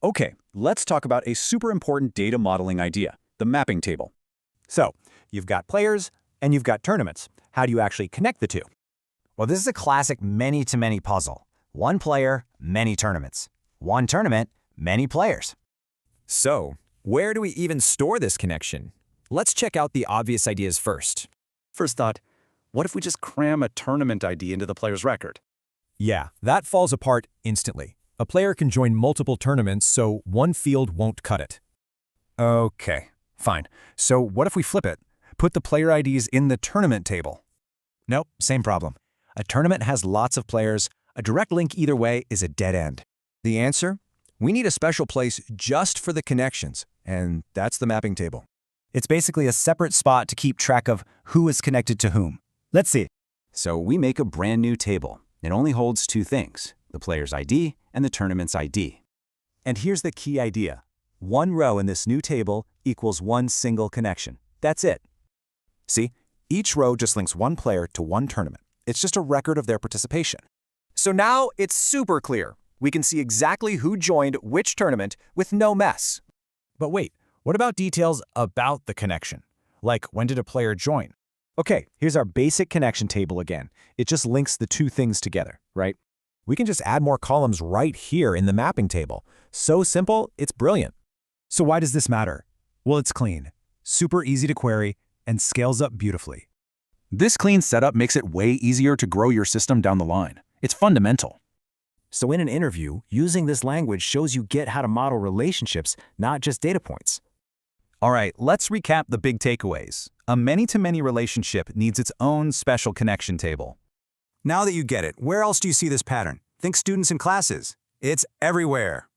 Okay, let's talk about a super important data modeling idea, the mapping table. So, you've got players and you've got tournaments. How do you actually connect the two? Well, this is a classic many-to-many puzzle. One player, many tournaments. One tournament, many players. So, where do we even store this connection? Let's check out the obvious ideas first. First thought, what if we just cram a tournament ID into the player's record? Yeah, that falls apart instantly. A player can join multiple tournaments, so one field won't cut it. Okay, fine. So what if we flip it? Put the player IDs in the tournament table. Nope, same problem. A tournament has lots of players. A direct link either way is a dead end. The answer? We need a special place just for the connections, and that's the mapping table. It's basically a separate spot to keep track of who is connected to whom. Let's see. So we make a brand new table. It only holds two things, the player's ID and the tournament's ID. And here's the key idea. One row in this new table equals one single connection. That's it. See, each row just links one player to one tournament. It's just a record of their participation. So now it's super clear. We can see exactly who joined which tournament with no mess. But wait, what about details about the connection? Like, when did a player join? Okay, here's our basic connection table again. It just links the two things together, right? We can just add more columns right here in the mapping table. So simple, it's brilliant. So why does this matter? Well, it's clean, super easy to query, and scales up beautifully. This clean setup makes it way easier to grow your system down the line. It's fundamental. So in an interview, using this language shows you get how to model relationships, not just data points. All right, let's recap the big takeaways. A many-to-many relationship needs its own special connection table. Now that you get it, where else do you see this pattern? Think students in classes. It's everywhere.